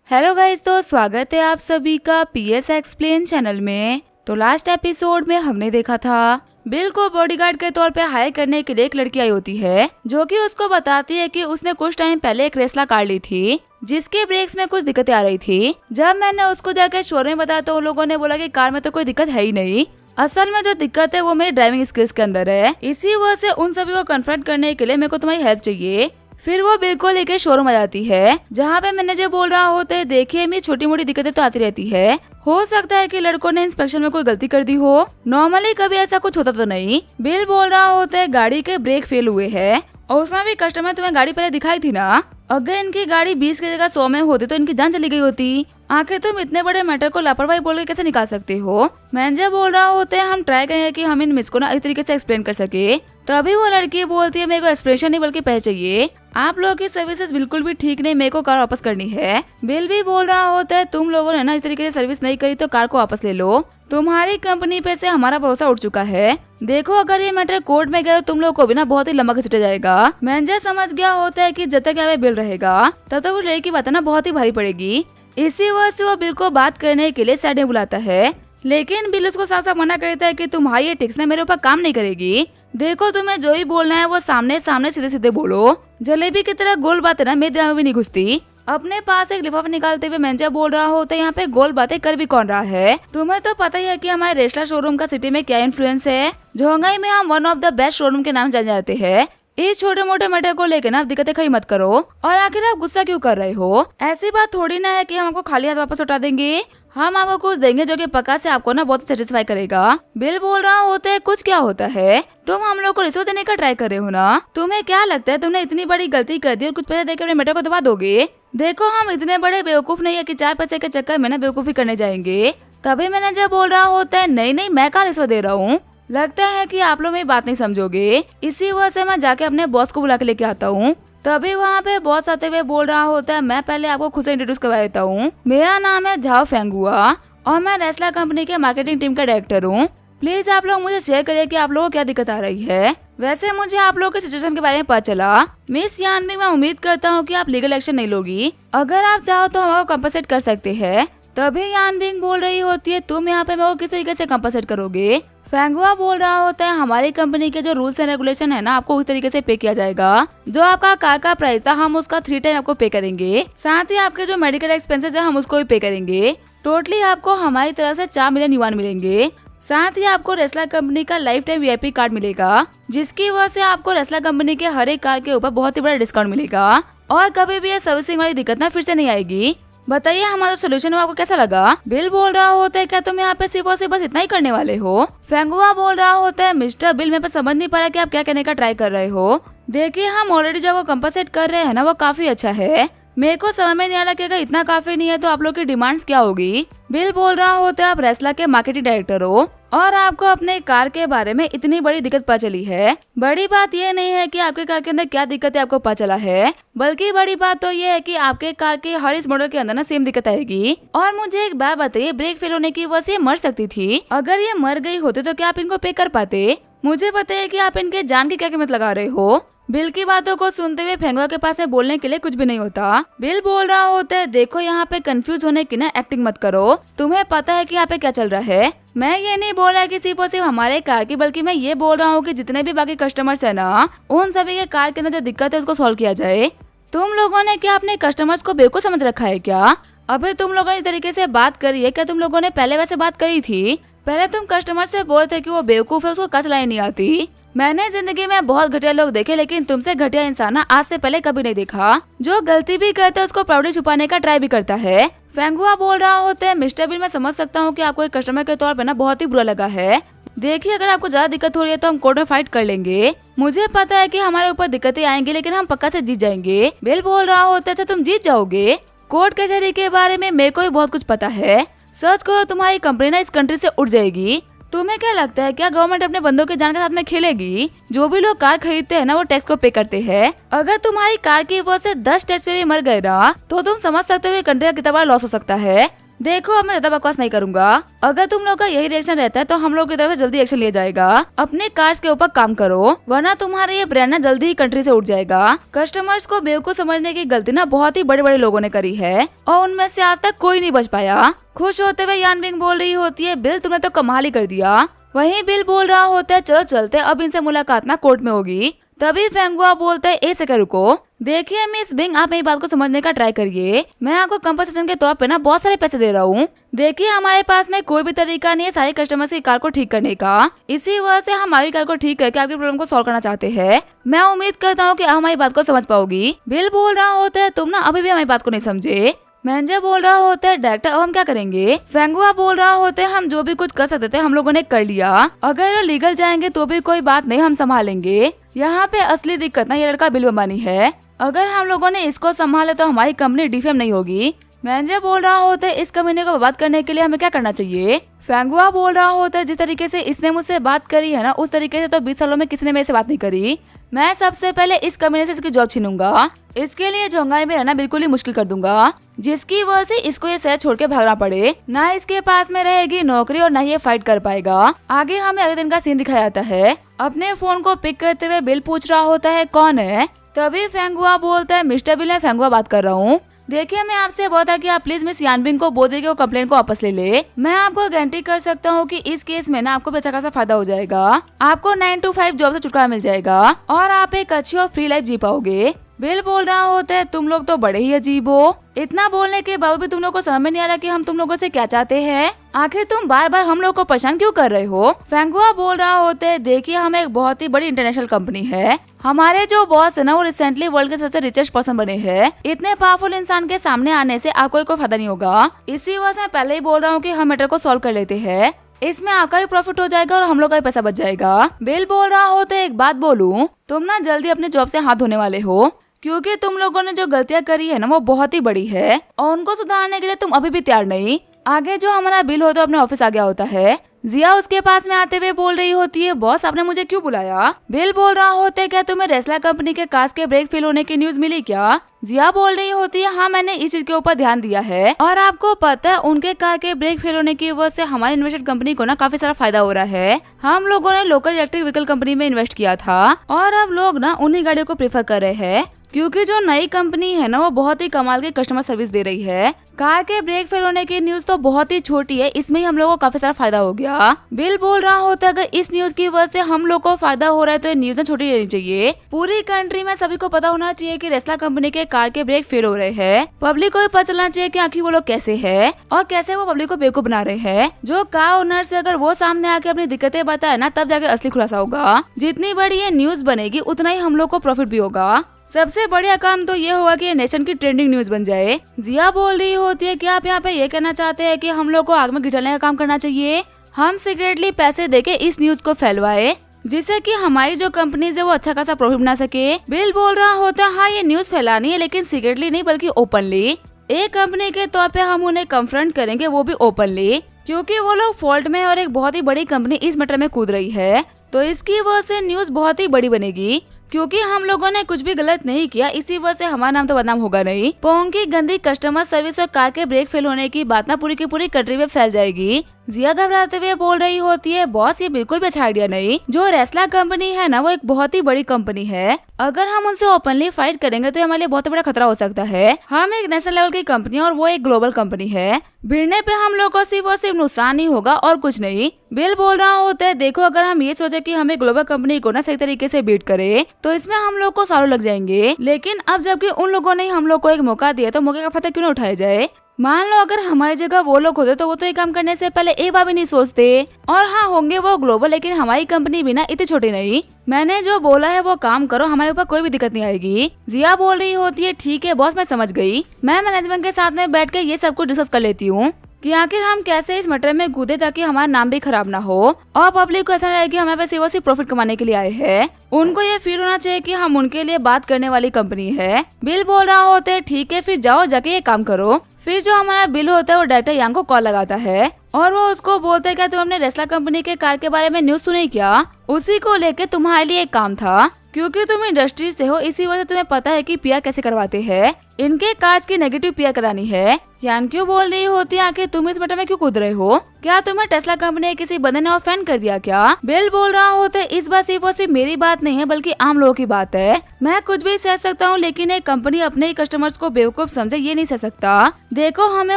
Hello guys, तो स्वागत है आप सभी का पीएस एक्सप्लेन चैनल में। तो लास्ट एपिसोड में हमने देखा था बिल को बॉडीगार्ड के तौर पे हायर करने के लिए एक लड़की आई होती है जो कि उसको बताती है कि उसने कुछ टाइम पहले एक रेसला कार ली थी जिसके ब्रेक्स में कुछ दिक्कतें आ रही थी। जब मैंने उसको जाकर शोरूम में बताया तो उन लोगों ने बोला कि कार में तो कोई दिक्कत है ही नहीं, असल में जो दिक्कत है वो मेरी ड्राइविंग स्किल्स के अंदर है। इसी वजह से उन सभी को कन्फ्रंट करने के लिए मेरे को तुम्हारी हेल्प चाहिए। फिर वो बिल को लेके शोरूम आ जाती है जहाँ पे मैनेजर बोल रहा होता है, देखिए मेरी छोटी मोटी दिक्कतें तो आती रहती है, हो सकता है कि लड़कों ने इंस्पेक्शन में कोई गलती कर दी हो, नॉर्मली कभी ऐसा कुछ होता तो नहीं। बिल बोल रहा होता है गाड़ी के ब्रेक फेल हुए हैं और उसमें भी कस्टमर तुम्हें गाड़ी पहले दिखाई थी ना, अगर इनकी गाड़ी 20 की जगह 100 में होती तो इनकी जान चली गई होती। आखिर तुम इतने बड़े मैटर को लापरवाही बोल के कैसे निकाल सकते हो। मैनेजर बोल रहा होता है हम ट्राई करेंगे कि हम इन मिस को ना इस तरीके से एक्सप्लेन कर सके। तभी वो लड़की बोलती है मेरे को एक्सप्रेशन नहीं बल्कि पैसे चाहिए, आप लोगों की सर्विसेज बिल्कुल भी ठीक नहीं, मेरे को कार वापस करनी है। बिल भी बोल रहा होता है तुम लोगों ने ना इस तरीके से सर्विस नहीं करी तो कार को वापस ले लो, तुम्हारी कंपनी पे से हमारा भरोसा उठ चुका है। देखो अगर ये मैटर कोर्ट में गया तो तुम लोगों को भी ना बहुत ही लंबा घसीटा जाएगा। मैनेजर समझ गया होता है कि जब तक यहाँ पे बिल रहेगा तब तक उस लड़की की बात ना बहुत ही भारी पड़ेगी। इसी वजह से वो बिल को बात करने के लिए साइड में बुलाता है, लेकिन बिल उसको साफ साफ मना करता है कि तुम्हारी ये टिक्स ना मेरे ऊपर काम नहीं करेगी। देखो तुम्हें जो ही बोलना है वो सामने सामने सीधे सीधे बोलो, जलेबी की तरह गोल बातें ना मेरे दिमाग में नहीं घुसती। अपने पास एक लिफाफा निकालते हुए मैनेजर बोल रहा होता है यहाँ पे गोल बातें कर भी कौन रहा है, तुम्हें तो पता ही है कि हमारे रेस्लर शोरूम का सिटी में क्या इन्फ्लुएंस है। जोंगाई में हम one of the best showroom के नाम जाने जाते हैं। इस छोटे मोटे मैटर को लेकर ना दिक्कतें खड़ी मत करो, और आखिर आप गुस्सा क्यों कर रहे हो, ऐसी बात थोड़ी ना है कि हम आपको खाली हाथ वापस उठा देंगे, हम आपको कुछ देंगे जो कि पक्का से आपको ना बहुत सेटिस्फाई करेगा। बिल बोल रहा होता है कुछ क्या होता है, तुम हम लोग को रिश्वत देने का ट्राई कर रहे हो ना, तुम्हें क्या लगता है तुमने इतनी बड़ी गलती कर दी और कुछ पैसे देकर अपने मैटर को दबा दोगे। देखो हम इतने बड़े बेवकूफ नहीं है कि 4 पैसे के चक्कर में ना बेवकूफी करने जाएंगे। तभी मैनेजर बोल रहा होता है नहीं नहीं मैं कहाँ रिश्वत दे रहा हूँ, लगता है कि आप लोग मेरी बात नहीं समझोगे, इसी वजह से मैं जाके अपने बॉस को बुला के लेके आता हूँ। तभी वहाँ पे बॉस आते हुए बोल रहा होता है मैं पहले आपको खुद से इंट्रोड्यूस करवा देता हूँ, मेरा नाम है झाओ फेंगुआ और मैं रेस्ला कंपनी के मार्केटिंग टीम का डायरेक्टर हूँ। प्लीज आप लोग मुझे शेयर करिए कि आप लोगों को क्या दिक्कत आ रही है। वैसे मुझे आप लोगों के सिचुएशन के बारे में पता चला, मिस यानबिंग मैं उम्मीद करता हूँ कि आप लीगल एक्शन नहीं लोगी, अगर आप चाहो तो हमको कम्पनसेट कर सकते हैं। तभी यानबिंग बोल रही होती है तुम यहाँ पे मेरे को किस तरीके से कम्पनसेट करोगे। फेंगुआ बोल रहा होता है हमारी कंपनी के जो रूल्स एंड रेगुलेशन है ना आपको उस तरीके से पे किया जाएगा, जो आपका कार का प्राइस था हम उसका 3 टाइम आपको पे करेंगे, साथ ही आपके जो मेडिकल एक्सपेंसेस है हम उसको भी पे करेंगे। टोटली आपको हमारी तरफ से 4 मिलियन युआन मिलेंगे, साथ ही आपको रेस्ला कंपनी का लाइफ टाइम वीआईपी कार्ड मिलेगा, जिसकी वजह से आपको रेस्ला कंपनी के हर एक कार के ऊपर बहुत ही बड़ा डिस्काउंट मिलेगा और कभी भी ये सर्विसिंग वाली दिक्कत ना फिर से नहीं आएगी। बताइए हमारा सोल्यूशन आपको कैसा लगा। बिल बोल रहा होता है क्या तुम यहाँ पे सिर्फ और सिर्फ बस इतना ही करने वाले हो। फेंगुआ बोल रहा होता है मिस्टर बिल मैं समझ नहीं पा रहा कि आप क्या कहने का ट्राई कर रहे हो। देखिए हम ऑलरेडी जो कम्पनसेट कर रहे हैं ना वो काफी अच्छा है, मेरे को समझ में नहीं आ रहा कि अगर इतना काफी नहीं है तो आप लोग की डिमांड्स क्या होगी। बिल बोल रहा होता है आप रेस्ला के मार्केटिंग डायरेक्टर हो और आपको अपने कार के बारे में इतनी बड़ी दिक्कत पता चली है। बड़ी बात ये नहीं है कि आपके कार के अंदर क्या दिक्कत है आपको पता चला है, बल्कि बड़ी बात तो ये है कि आपके कार के हर इस मॉडल के अंदर ना सेम दिक्कत आएगी। और मुझे एक बात बताइए, ब्रेक फेल होने की वजह से मर सकती थी, अगर ये मर गई होती तो क्या आप इनको पे कर पाते। मुझे पता है कि आप इनके जान की क्या कीमत लगा रहे हो। बिल की बातों को सुनते हुए फेंगुआ के पास बोलने के लिए कुछ भी नहीं होता। बिल बोल रहा होता है देखो यहाँ पे कंफ्यूज होने की ना एक्टिंग मत करो, तुम्हें पता है कि यहाँ पे क्या चल रहा है। मैं ये नहीं बोल रहा कि सिर्फ और सिर्फ हमारे कार की, बल्कि मैं ये बोल रहा हूँ कि जितने भी बाकी कस्टमर्स है ना उन सभी के कार के अंदर जो दिक्कत है उसको सॉल्व किया जाए। तुम लोगों ने क्या अपने कस्टमर्स को बेवकूफ समझ रखा है क्या। अबे तुम लोगों ने इस तरीके से बात करी है क्या, तुम लोगों ने पहले वैसे बात करी थी। पहले तुम कस्टमर से बोलते कि वो बेवकूफ है उसको कच लाई नहीं आती। मैंने जिंदगी में बहुत घटिया लोग देखे लेकिन तुमसे घटिया इंसान ना आज से पहले कभी नहीं देखा, जो गलती भी करता है उसको प्राउडली छुपाने का ट्राई भी करता है। फेंगुआ बोल रहा होता है मिस्टर बिल मैं समझ सकता हूँ कि आपको एक कस्टमर के तौर पे ना बहुत ही बुरा लगा है। देखिए अगर आपको ज्यादा दिक्कत हो रही है तो हम कोर्ट में फाइट कर लेंगे, मुझे पता है कि हमारे ऊपर दिक्कतें आएंगी लेकिन हम पक्का से जीत जाएंगे। बिल बोल रहा होता है अच्छा तुम जीत जाओगे, कोर्ट कचहरी के बारे में मेरे को भी बहुत कुछ पता है, सच कहो तुम्हारी कंपनी ना इस कंट्री से उठ जाएगी। तुम्हें क्या लगता है क्या गवर्नमेंट अपने बंदों के जान के साथ में खेलेगी। जो भी लोग कार खरीदते हैं ना वो टैक्स को पे करते हैं, अगर तुम्हारी कार की वजह से 10 टैक्स पे भी मर गए ना तो तुम समझ सकते हो कि कंट्री का कितना बड़ा लॉस हो सकता है। देखो अब मैं ज्यादा बकवास नहीं करूंगा। अगर तुम लोग का यही रिएक्शन रहता है तो हम लोग की तरफ से जल्दी एक्शन लिया जाएगा। अपने कार्स के ऊपर काम करो वरना तुम्हारा ये ब्रांड ना जल्दी ही कंट्री से उठ जाएगा। कस्टमर्स को बेवकूफ समझने की गलती ना बहुत ही बड़े बड़े लोगों ने करी है और उनमें से आज तक कोई नहीं बच पाया। खुश होते हुए यान बिंग बोल रही होती है, बिल तुमने तो कमाल ही कर दिया। वहीं बिल बोल रहा होता है, चलो चलते, अब इनसे मुलाकात ना कोर्ट में होगी। तभी फेंगुआ बोलता है, एक सेकंड रुको, देखिए मिस बिंग आप मेरी बात को समझने का ट्राई करिए। मैं आपको कंपनसेशन के तौर पे ना बहुत सारे पैसे दे रहा हूँ। देखिए हमारे पास में कोई भी तरीका नहीं है सारे कस्टमर्स की कार को ठीक करने का, इसी वजह से हम हमारी कार को ठीक करके आपकी प्रॉब्लम को सॉल्व करना चाहते हैं। मैं उम्मीद करता हूँ कि आप हमारी बात को समझ पाओगी। बिल बोल रहा होता है, तुम ना अभी भी हमारी बात को नहीं समझे। मैनेजर बोल रहा होता है, डायरेक्टर अब हम क्या करेंगे। फेंगुआ बोल रहा होता है, हम जो भी कुछ कर सकते थे हम लोगों ने कर लिया, अगर लीगल जाएंगे तो भी कोई बात नहीं, हम संभालेंगे। यहाँ पे असली दिक्कत ना ये लड़का बिल अंबानी है, अगर हम लोगों ने इसको संभाले तो हमारी कंपनी डिफेम नहीं होगी। मैनेजर बोल रहा होता है, इस कमीने को बर्बाद करने के लिए हमें क्या करना चाहिए। फेंगुआ बोल रहा होता है, जिस तरीके से इसने मुझसे बात करी है ना उस तरीके से तो 20 सालों में किसी ने मेरे से बात नहीं करी। मैं सबसे पहले इस कमीने से इसकी जॉब छीनूंगा, इसके लिए जोंगाई में रहना बिल्कुल ही मुश्किल कर दूंगा, जिसकी वजह से इसको ये शहर छोड़ के भागना पड़े। ना इसके पास में रहेगी नौकरी और ना ये फाइट कर पाएगा। आगे हमें अगले दिन का सीन दिखाया जाता है। अपने फोन को पिक करते हुए बिल पूछ रहा होता है, कौन है। तभी फेंगुआ बोलता है, मिस्टर बिल, मैं फेंगुआ बात कर रहा हूँ। देखिए मैं आपसे बहुत है कि आप प्लीज मिस यानबिंग को बोल दे कि वो कंप्लेंट को वापस ले ले। मैं आपको गारंटी कर सकता हूँ कि इस केस में ना आपको भी अच्छा खासा फायदा हो जाएगा। आपको 9 to 5 जॉब से छुटकारा मिल जाएगा और आप एक अच्छी और फ्री लाइफ जी पाओगे। बिल बोल रहा होता है, तुम लोग तो बड़े ही अजीब हो। इतना बोलने के बावजूद भी तुम लोग को समझ में नहीं आ रहा कि हम तुम लोगों से क्या चाहते हैं। आखिर तुम बार बार हम लोग को परेशान क्यों कर रहे हो। फेंगुआ बोल रहा होता है, देखिए हम एक बहुत ही बड़ी इंटरनेशनल कंपनी है। हमारे जो बॉस है ना वो रिसेंटली वर्ल्ड के सबसे रिचेस्ट पर्सन बने हैं। इतने पावरफुल इंसान के सामने आने से आपको कोई फायदा नहीं होगा। इसी वजह से मैं पहले ही बोल रहा हूँ कि हम मैटर को सॉल्व कर लेते हैं, इसमें आपका भी प्रॉफिट हो जाएगा और हम लोग का भी पैसा बच जाएगा। बिल बोल रहा होता है, एक बात बोलूं, तुम ना जल्दी अपने जॉब से हाथ धोने वाले हो, क्योंकि तुम लोगों ने जो गलतियां करी है ना वो बहुत ही बड़ी है और उनको सुधारने के लिए तुम अभी भी तैयार नहीं। आगे जो हमारा बिल होता है अपने ऑफिस आ गया होता है। जिया उसके पास में आते हुए बोल रही होती है, बॉस आपने मुझे क्यों बुलाया। बिल बोल रहा होता है, क्या तुम्हें रेस्ला कंपनी के कार्स के ब्रेक फेल होने की न्यूज मिली क्या। जिया बोल रही होती है, हाँ मैंने इस चीज के ऊपर ध्यान दिया है और आपको पता है उनके कार के ब्रेक फेल होने की वजह से हमारी इन्वेस्टेड कंपनी को ना काफी सारा फायदा हो रहा है। हम लोगों ने लोकल इलेक्ट्रिक व्हीकल कंपनी में इन्वेस्ट किया था और अब लोग ना उन्हीं गाड़ियों को प्रेफर कर रहे हैं, क्योंकि जो नई कंपनी है ना वो बहुत ही कमाल की कस्टमर सर्विस दे रही है। कार के ब्रेक फेल होने की न्यूज तो बहुत ही छोटी है, इसमें ही हम लोगों को काफी सारा फायदा हो गया। बिल बोल रहा होता है, अगर इस न्यूज की वजह से हम लोग को फायदा हो रहा है तो ये न्यूज ना छोटी रहनी चाहिए। पूरी कंट्री में सभी को पता होना चाहिए कि रेस्ला कंपनी के कार के ब्रेक फेल हो रहे हैं। पब्लिक को भी पता चलना चाहिए कि आखिर वो लोग कैसे है और कैसे वो पब्लिक को बेवकूफ बना रहे हैं। जो कार ओनर से अगर वो सामने आके अपनी दिक्कतें बताए ना तब जाके असली खुलासा होगा। जितनी बड़ी ये न्यूज बनेगी उतना ही हम लोग को प्रॉफिट भी होगा। सबसे बढ़िया काम तो ये होगा कि नेशन की ट्रेंडिंग न्यूज बन जाए। जिया बोल रही होती है कि आप यहाँ पे ये कहना चाहते हैं कि हम लोग को आग में घिटाने का काम करना चाहिए। हम सीक्रेटली पैसे देके इस न्यूज को फैलवाए जिससे कि हमारी जो कंपनी है वो अच्छा खासा प्रॉफिट बना सके। बिल बोल रहा होता है, हाँ ये न्यूज फैलानी है लेकिन सीक्रेटली नहीं बल्कि ओपनली। एक कंपनी के तौर पे हम उन्हें कन्फ्रंट करेंगे, वो भी ओपनली, क्योंकि वो लोग फॉल्ट में और एक बहुत ही बड़ी कंपनी इस मैटर में कूद रही है। तो इसकी वजह से न्यूज बहुत ही बड़ी बनेगी, क्योंकि हम लोगों ने कुछ भी गलत नहीं किया, इसी वजह से हमारा नाम तो बदनाम होगा नहीं। पोंग की गंदी कस्टमर सर्विस और कार के ब्रेक फेल होने की बात ना पूरी की पूरी कंट्री में फैल जाएगी। जिया घबराते हुए बोल रही होती है, बॉस ये बिल्कुल भी अच्छा आइडिया नहीं। जो रेस्ला कंपनी है ना वो एक बहुत ही बड़ी कंपनी है, अगर हम उनसे ओपनली फाइट करेंगे तो हमारे लिए बहुत बड़ा खतरा हो सकता है। हम एक नेशनल लेवल की कंपनी और वो एक ग्लोबल कंपनी है, भिड़ने पे हम लोग को सिर्फ नुकसान ही होगा और कुछ नहीं। बिल बोल रहा होता है, देखो अगर हम ये सोचे कि हमें ग्लोबल कंपनी को ना सही तरीके से बीट करे तो इसमें हम लोग को सालों लग जाएंगे, लेकिन अब जबकि उन लोगों ने हम लोग को एक मौका दिया तो मौके का फायदा क्यों न उठाया जाए। मान लो अगर हमारी जगह वो लोग होते तो वो तो ये काम करने से पहले एक बार भी नहीं सोचते। और हाँ होंगे वो ग्लोबल, लेकिन हमारी कंपनी भी ना इतनी छोटी नहीं। मैंने जो बोला है वो काम करो, हमारे ऊपर कोई भी दिक्कत नहीं आएगी। जिया बोल रही होती है, ठीक है बॉस मैं समझ गई, मैं मैनेजमेंट के साथ में बैठ के ये सब कुछ डिस्कस कर लेती हूँ कि आखिर हम कैसे इस मैटर में कूदे ताकि हमारा नाम भी खराब ना हो और पब्लिक को ऐसा लगे कि हमें सिर्फ प्रॉफिट कमाने के लिए आए हैं। उनको ये फील होना चाहिए कि हम उनके लिए बात करने वाली कंपनी है। बिल बोल रहा होता है, ठीक है फिर जाओ जाके ये काम करो। फिर जो हमारा बिल होता है वो डायरेक्टर यांग को कॉल लगाता है और वो उसको बोलता है, क्या तुमने रेस्ला कंपनी के कार के बारे में न्यूज सुनी क्या। उसी को लेके तुम्हारे लिए एक काम था, क्योंकि तुम इंडस्ट्री से हो इसी वजह से तुम्हें पता है कि पीआर कैसे करवाते हैं। इनके कांच की नेगेटिव पीआर करानी है। यान क्यों बोल रही होती है, आखिर तुम इस मैटर में क्यों कूद रहे हो? क्या तुम्हें टेस्ला कंपनी किसी बंदे ने ऑफेंड कर दिया क्या? बिल बोल रहा होता है, इस बात सिर्फ और सिर्फ मेरी बात नहीं है बल्कि आम लोगों की बात है। मैं कुछ भी सह सकता हूँ लेकिन एक कंपनी अपने ही कस्टमर्स को बेवकूफ समझे ये नहीं सह सकता। देखो हमें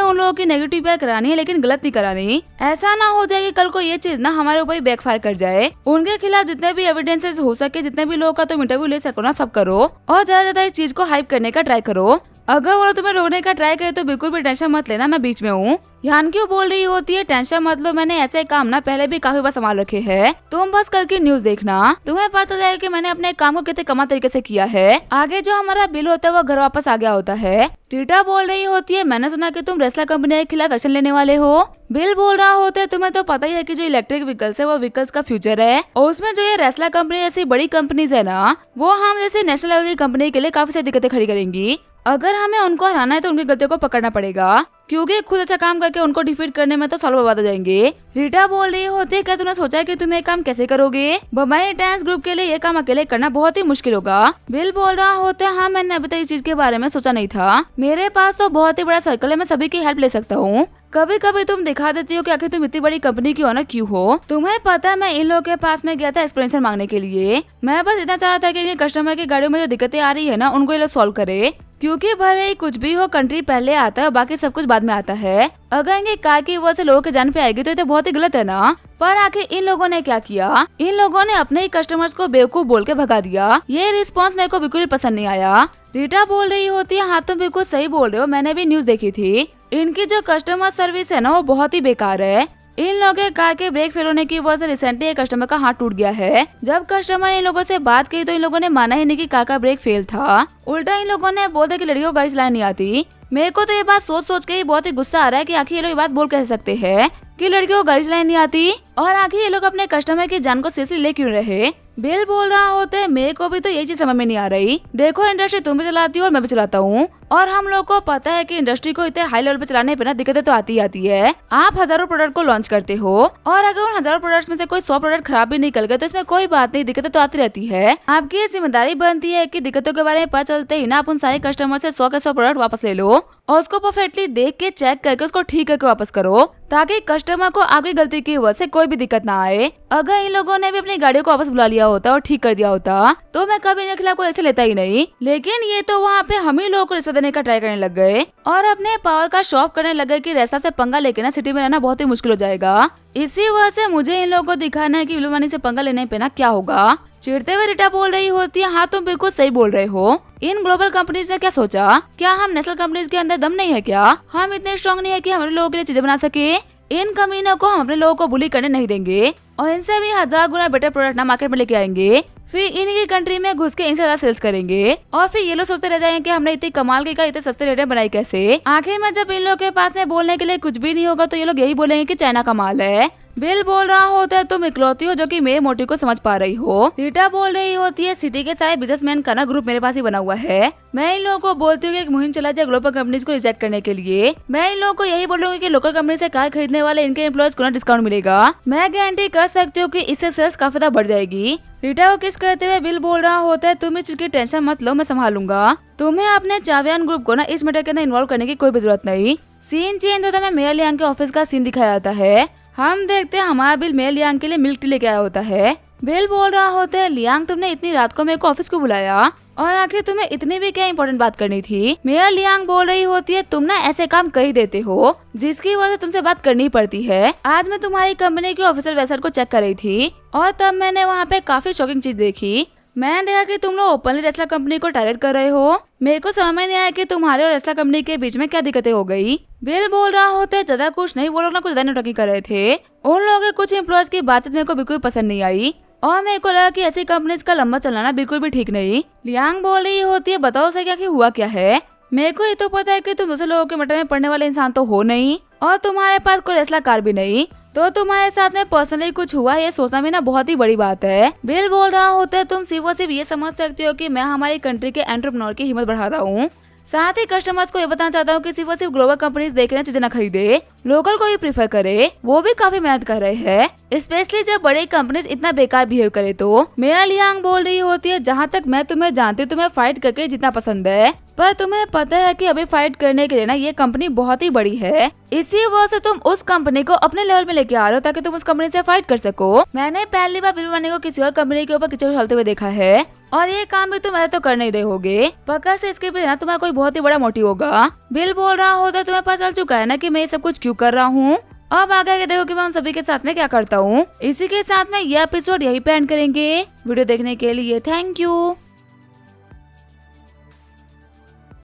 उन लोगों की नेगेटिव पीआर करानी है लेकिन गलत नहीं करानी। ऐसा ना हो जाए कि कल को ये चीज ना हमारे ऊपर बैकफायर कर जाए। उनके खिलाफ जितने भी एविडेंसेस हो सके, जितने भी लोगों का तुम इंटरव्यू ले सको ना, सब करो और ज्यादा इस चीज को हाइप करने का ट्राई करो। अगर वो तुम्हें रोकने का ट्राई करे तो बिल्कुल भी टेंशन मत लेना, मैं बीच में हूँ। यान क्यों बोल रही होती है, टेंशन मत लो, मैंने ऐसे काम ना पहले भी काफी बार संभाल रखे हैं। तुम बस कल की न्यूज देखना, तुम्हें पता चल जाएगा कि मैंने अपने काम को कितने कमाल तरीके से किया है। आगे जो हमारा बिल होता है वो घर वापस आ गया होता है। रीटा बोल रही होती है, मैंने सुना कि तुम रेस्ला कंपनी के खिलाफ एक्शन लेने वाले हो। बिल बोल रहा होता है, तुम्हें तो पता ही है कि जो इलेक्ट्रिक व्हीकल्स है वो व्हीकल्स का फ्यूचर है और उसमें जो ये रेस्ला कंपनी जैसी बड़ी कंपनीज है ना, वो हम जैसे नेशनल लेवल की कंपनी के लिए काफी सारी दिक्कतें खड़ी करेंगी। अगर हमें उनको हराना है तो उनकी गलतियों को पकड़ना पड़ेगा, क्योंकि खुद अच्छा काम करके उनको डिफीट करने में तो सालों बर्बाद हो जाएंगे। रीटा बोल रही होती है, क्या तुमने सोचा है कि तुम ये काम कैसे करोगे? बम्बई डांस ग्रुप के लिए ये काम अकेले करना बहुत ही मुश्किल होगा। बिल बोल रहा होता है, हाँ मैंने अभी तक इस चीज के बारे में सोचा नहीं था। मेरे पास तो बहुत ही बड़ा सर्कल है, मैं सभी की हेल्प ले सकता हूँ। कभी कभी तुम दिखा देती हो कि आखिर तुम इतनी बड़ी कंपनी की ओनर क्यों हो। तुम्हें पता है मैं इन लोगों के पास में गया था एक्सप्लेनेशन मांगने के लिए। मैं बस इतना चाहता था कि इनके कस्टमर की गाड़ियों में जो दिक्कतें आ रही है ना, उनको ये लोग सॉल्व करे, क्योंकि भले ही कुछ भी हो कंट्री पहले आता है और बाकी सब कुछ बाद में आता है। अगर इनकी कार की वजह से लोगों के जान पे आएगी तो ये तो बहुत ही गलत है ना। पर आखिर इन लोगों ने क्या किया? इन लोगों ने अपने ही कस्टमर्स को बेवकूफ बोल के भगा दिया। ये रिस्पॉन्स मेरे को बिल्कुल पसंद नहीं आया। रीटा बोल रही होती है, हाँ तुम बिल्कुल सही बोल रहे हो, मैंने भी न्यूज देखी थी। इनकी जो कस्टमर सर्विस है ना वो बहुत ही बेकार है। इन लोगों के कार के ब्रेक फेल होने की वजह से रिसेंटली एक कस्टमर का हाथ टूट गया है। जब कस्टमर ने इन लोगों से बात की तो इन लोगों ने माना ही नहीं कि कार का ब्रेक फेल था। उल्टा इन लोगों ने बोला कि लड़कियों को गाड़ी चलानी नहीं आती। मेरे को तो ये बात सोच सोच के ही बहुत ही गुस्सा आ रहा है कि आखिर ये लोग ये बात बोल कैसे सकते हैं कि लड़कियों को गाड़ी चलानी नहीं आती, और आखिर ये लोग अपने कस्टमर की जान को सीरियसली ले क्यों रहे। बिल बोल रहा होता है, मेरे को भी तो ये चीज समझ में नहीं आ रही। देखो इंडस्ट्री तुम भी चलाती हो और मैं भी चलाता हूँ, और हम लोग को पता है कि इंडस्ट्री को इतने हाई लेवल पे चलाने पे ना दिक्कतें तो आती ही आती है। आप हजारों प्रोडक्ट को लॉन्च करते हो और अगर उन हजारों प्रोडक्ट्स में से कोई 100 प्रोडक्ट खराब भी निकल गए तो इसमें कोई बात नहीं, दिक्कतें तो आती रहती है। आपकी ये जिम्मेदारी बनती है कि दिक्कतों के बारे में पता चलते ही ना आप उन सारे कस्टमर से 100 के 100 प्रोडक्ट वापस ले लो और उसको परफेक्टली देख के चेक करके उसको ठीक करके वापस करो, ताकि कस्टमर को आपकी गलती की वजह से कोई भी दिक्कत ना आए। अगर इन लोगों ने भी अपनी गाड़ियों को वापस बुला लिया होता और ठीक कर दिया होता तो मैं कभी इनके खिलाफ कोई एक्शन लेता ही नहीं। लेकिन ये तो वहाँ पे हम ही लोगों को रिश्वत देने का ट्राई करने लग गए और अपने पावर का शो ऑफ करने लग गए कि रेस्ला से पंगा लेके ना सिटी में रहना बहुत ही मुश्किल हो जाएगा। इसी वजह से मुझे इन लोगों को दिखाना है कि विलुमानी से पंगा लेने पे ना क्या होगा। चिढ़ते हुए रीटा बोल रही होती है, हाँ तुम बिल्कुल सही बोल रहे हो। इन ग्लोबल कंपनीज ने क्या सोचा? क्या हम नेशनल कंपनीज के अंदर दम नहीं है क्या? हम इतने स्ट्रॉन्ग नहीं है कि हमारे लोगों के लिए चीजें बना सके? इन कमीनों को हम अपने लोगों को बुली करने नहीं देंगे और इनसे भी 1000 गुना बेटर प्रोडक्ट ना मार्केट में लेके आएंगे। फिर इन्हीं की कंट्री में घुस के इनसे ज्यादा सेल्स करेंगे और फिर ये लोग सोचते रह जाएंगे कि हमने इतनी कमाल की कार इतने सस्ते रेट में बनाई कैसे। आखिर में जब इन लोगों के पास में बोलने के लिए कुछ भी नहीं होगा तो ये लोग यही बोलेंगे कि चाइना का माल है। बिल बोल रहा होता है, तुम इकलौती हो जो कि मेरे मोटिव को समझ पा रही हो। रीटा बोल रही होती है, सिटी के सारे बिजनेसमैन का ना ग्रुप मेरे पास ही बना हुआ है। मैं इन लोगों को बोलती हूँ कि एक मुहिम चला जाए ग्लोबल कंपनीज को रिजेक्ट करने के लिए। मैं इन लोगों को यही बोलूंगी कि लोकल कंपनी से कार खरीदने वाले इनके एम्प्लॉयज को ना डिस्काउंट मिलेगा। मैं गारंटी कर सकती हूँ कि इससे सेल्स काफी ज्यादा बढ़ जाएगी। रीटा को किस करते हुए बिल बोल रहा होता है, तुम इस चीज की टेंशन मत लो, मैं संभालूंगा। तुम्हें अपने चावियान ग्रुप को ना इस मैटर के अंदर इन्वॉल्व करने की कोई जरूरत नहीं। सीन चेंज होता है, मेयर लियांग के ऑफिस का सीन दिखाया जाता है। हम देखते हैं हमारा बिल मेयर लियांग के लिए मिल्क टी लेके आया होता है। बिल बोल रहा होता है, लियांग तुमने इतनी रात को मेरे को ऑफिस को बुलाया और आखिर तुम्हें इतनी भी क्या इम्पोर्टेंट बात करनी थी? मेयर लियांग बोल रही होती है, तुम ना ऐसे काम कर ही देते हो जिसकी वजह से तुमसे बात करनी पड़ती है। आज मैं तुम्हारी कंपनी की ऑफिशियल वेबसाइट को चेक कर रही थी और तब मैंने वहाँ पे काफी शॉकिंग चीज देखी। मैंने देखा कि तुम लोग ओपनली रेस्ला कंपनी को टारगेट कर रहे हो। मेरे को समझ में नहीं आया कि तुम्हारे और रेस्ला कंपनी के बीच में क्या दिक्कतें हो गई। बिल बोल रहा होता है, ज्यादा कुछ नहीं, वो लोग ना कुछ ज्यादा नेटवर्किंग कर रहे थे। उन लोगों के कुछ एम्प्लॉयज की बातचीत मेरे को बिल्कुल पसंद नहीं आई और मेरे को लगा कि ऐसी कंपनीज का लंबा चलाना बिल्कुल भी ठीक नहीं। लियांग बोल रही होती है, बताओ सही क्या हुआ क्या है? मेरे को ये तो पता है कि तुम दूसरे लोगों के मैटर में पढ़ने वाले इंसान तो हो नहीं और तुम्हारे पास कोई रेस्ला कार भी नहीं, तो तुम्हारे साथ में पर्सनली कुछ हुआ ये सोचना भी ना बहुत ही बड़ी बात है। बिल बोल रहा होता है, तुम सिर्फ और सिर्फ ये समझ सकती हो कि मैं हमारी कंट्री के एंटरप्रेन्योर की हिम्मत बढ़ा रहा हूँ। साथ ही कस्टमर्स को ये बताना चाहता हूँ कि सिर्फ और सिर्फ ग्लोबल कंपनीज देख रहे चीजें न खरीदे लोकल को ही प्रीफर करे, वो भी काफी मेहनत कर रहे हैं। स्पेशली जब बड़ी कंपनीज इतना बेकार बिहेव करे तो मेया लियांग बोल रही होती है, जहाँ तक मैं तुम्हें जानती हूँ तुम्हें फाइट करके जितना पसंद है, पर तुम्हें पता है कि अभी फाइट करने के लिए ना ये कंपनी बहुत ही बड़ी है, इसी वजह से तुम उस कंपनी को अपने लेवल में लेके आ रहे हो ताकि तुम उस कंपनी से फाइट कर सको। मैंने पहली बार बिल बनने को किसी और कंपनी के ऊपर कीचड़ उछलते हुए देखा है, और ये काम भी तुम ऐसे तो कर नहीं रहे होगे। पक्का से इसके पीछे ना तुम्हारा कोई बहुत ही बड़ा मोटिव होगा। बिल बोल रहा होता तुम्हें पता चल चुका है ना कि मैं ये सब कुछ क्यों कर रहा हूँ। अब आगे देखो कि मैं उन सभी के साथ में क्या करता हूँ। इसी के साथ में ये एपिसोड यही पे एंड करेंगे। वीडियो देखने के लिए थैंक यू।